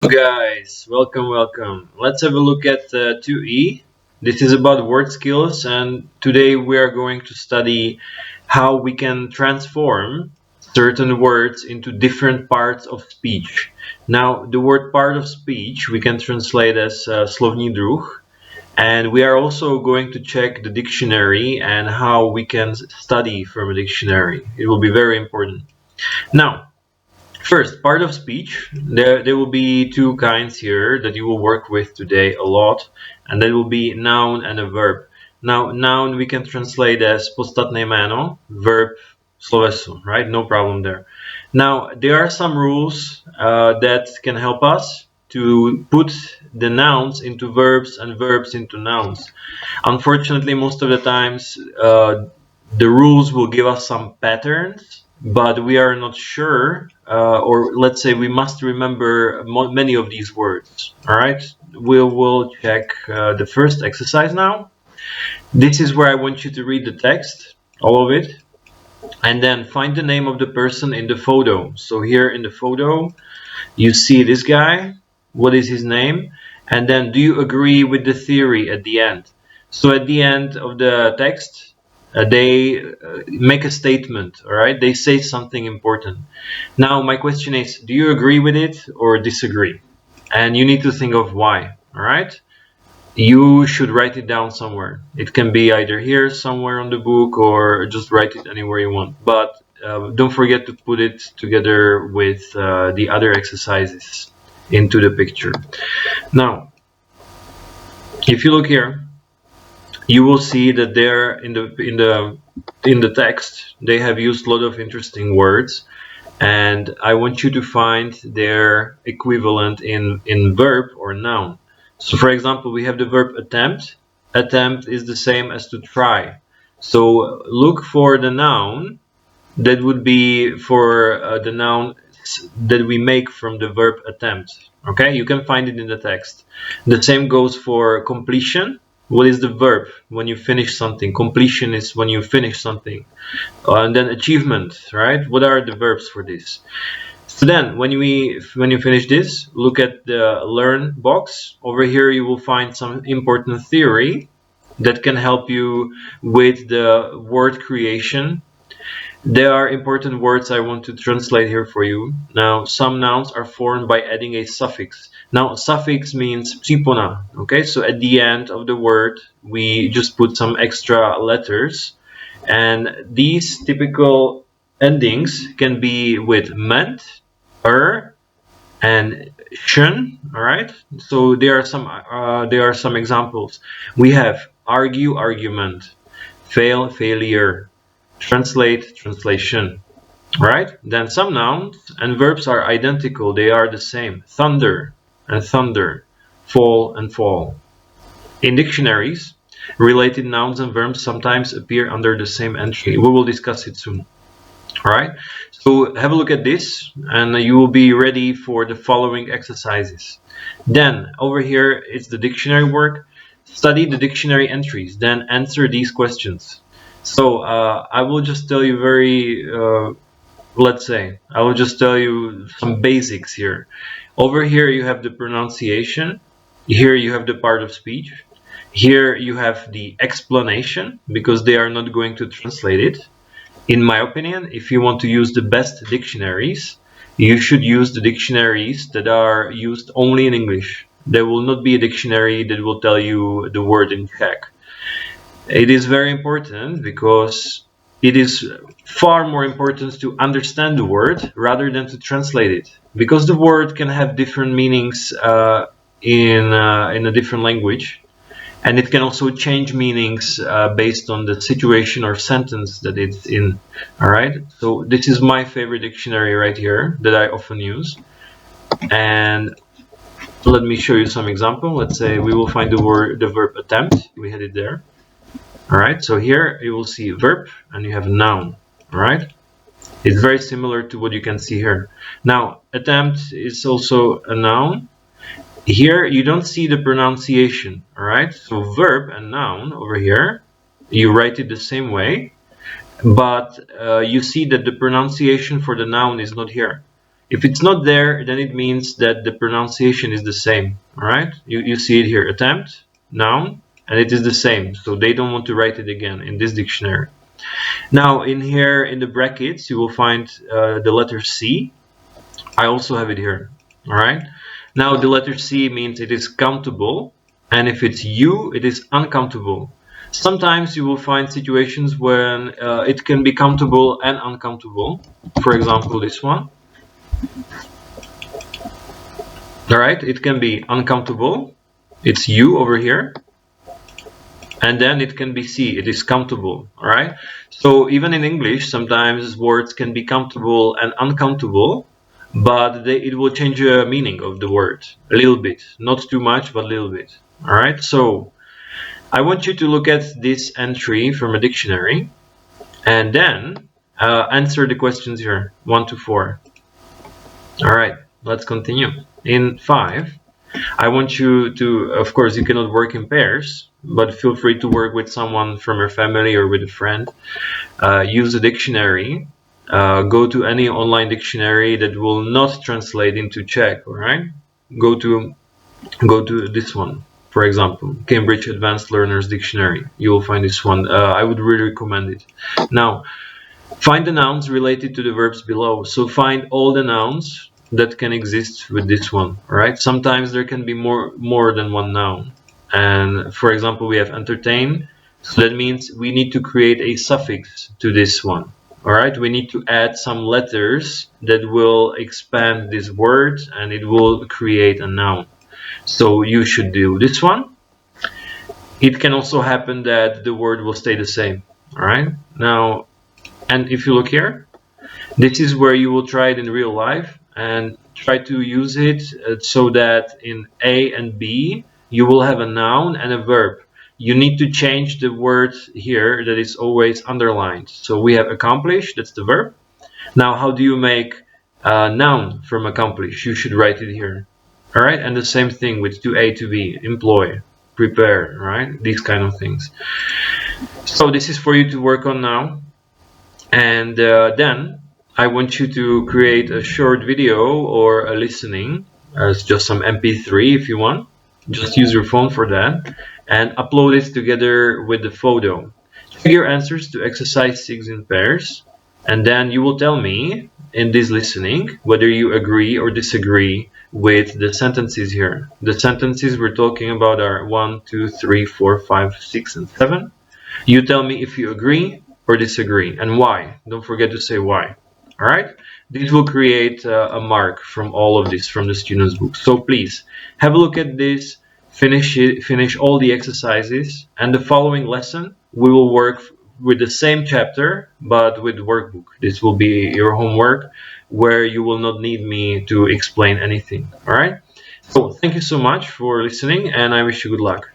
Guys, welcome. Let's have a look at 2E. This is about word skills, and today we are going to study how we can transform certain words into different parts of speech. Now, the word part of speech we can translate as slovní druh, and we are also going to check the dictionary and how we can study from a dictionary. It will be very important. Now, first, part of speech. There will be two kinds here that you will work with today a lot, and that will be noun and a verb. Now, noun we can translate as podstatné jméno, verb sloveso, right? No problem there. Now, there are some rules that can help us to put the nouns into verbs and verbs into nouns. Unfortunately, most of the times, the rules will give us some patterns, but we are not sure, or let's say we must remember many of these words. All right, we will check the first exercise now. This is where I want you to read the text, all of it, and then find the name of the person in the photo. So here in the photo, you see this guy. What is his name? And then do you agree with the theory at the end? So at the end of the text, they make a statement, all right? They say something important. Now, my question is, do you agree with it or disagree? And you need to think of why, all right? You should write it down somewhere. It can be either here, somewhere on the book, or just write it anywhere you want. But don't forget to put it together with the other exercises into the picture. Now, if you look here, you will see that there in the text they have used a lot of interesting words, and I want you to find their equivalent in verb or noun. So for example, we have the verb attempt. Attempt is the same as to try. So look for the noun that would be for the noun that we make from the verb attempt. Okay, you can find it in the text. The same goes for completion. What is the verb when you finish something? Completion is when you finish something. And then achievement, right? What are the verbs for this? So then when you finish this, look at the learn box. Over here you will find some important theory that can help you with the word creation. There are important words I want to translate here for you. Now, some nouns are formed by adding a suffix. Now, suffix means připona. Okay, so at the end of the word, we just put some extra letters. And these typical endings can be with ment, and shun. All right. So there are some examples. We have argue, argument, fail, failure, translate, translation. Right? Then some nouns and verbs are identical. They are the same. Thunder and thunder, fall and fall. In dictionaries, related nouns and verbs sometimes appear under the same entry. We will discuss it soon. All right, so have a look at this and you will be ready for the following exercises. Then over here it's the dictionary work. Study the dictionary entries, then answer these questions. So I will just tell you I will just tell you some basics here. Over here you have the pronunciation. Here you have the part of speech. Here you have the explanation, because they are not going to translate it. In my opinion, if you want to use the best dictionaries, you should use the dictionaries that are used only in English. There will not be a dictionary that will tell you the word in Czech. It is very important because it is far more important to understand the word rather than to translate it, because the word can have different meanings in a different language. And it can also change meanings based on the situation or sentence that it's in. All right. So this is my favorite dictionary right here that I often use. And let me show you some example. Let's say we will find the verb attempt. We had it there. All right. So here you will see a verb and you have a noun. All right. It's very similar to what you can see here. Now, attempt is also a noun. Here you don't see the pronunciation, all right? So verb and noun over here, you write it the same way, but you see that the pronunciation for the noun is not here. If it's not there, then it means that the pronunciation is the same. All right, you see it here, attempt, noun, and it is the same. So they don't want to write it again in this dictionary. Now in here in the brackets, you will find the letter C. I also have it here. All right. Now the letter C means it is countable, and if it's U, it is uncountable. Sometimes you will find situations when it can be countable and uncountable. For example, this one. All right, it can be uncountable. It's U over here. And then it can be C, it is countable. All right. So even in English, sometimes words can be countable and uncountable, but it will change the meaning of the word a little bit. Not too much, but a little bit. All right. So I want you to look at this entry from a dictionary and then answer the questions here, 1 to 4. All right, let's continue. In 5, I want you to, of course, you cannot work in pairs, but feel free to work with someone from your family or with a friend. Use a dictionary. Go to any online dictionary that will not translate into Czech. All right, go to this one. For example, Cambridge Advanced Learners Dictionary. You will find this one. I would really recommend it. Now, find the nouns related to the verbs below. So find all the nouns that can exist with this one. All right. Sometimes there can be more than one noun. And for example, we have entertain. So that means we need to create a suffix to this one. All right. We need to add some letters that will expand this word and it will create a noun. So you should do this one. It can also happen that the word will stay the same. All right. Now, and if you look here, this is where you will try it in real life and try to use it so that in A and B, you will have a noun and a verb. You need to change the word here that is always underlined. So we have accomplish, that's the verb. Now, how do you make a noun from accomplish? You should write it here. All right, and the same thing with to A to B, employ, prepare, right? These kind of things. So this is for you to work on now. And then I want you to create a short video or a listening. It's just some MP3 if you want. Just use your phone for that and upload it together with the photo. Check your answers to exercise 6 in pairs, and then you will tell me in this listening whether you agree or disagree with the sentences here. The sentences we're talking about are 1, 2, 3, 4, 5, 6, and 7. You tell me if you agree or disagree and why. Don't forget to say why. All right. This will create a mark from all of this from the student's book. So please have a look at this, finish all the exercises, and the following lesson we will work with the same chapter but with workbook. This will be your homework where you will not need me to explain anything. All right. So thank you so much for listening and I wish you good luck.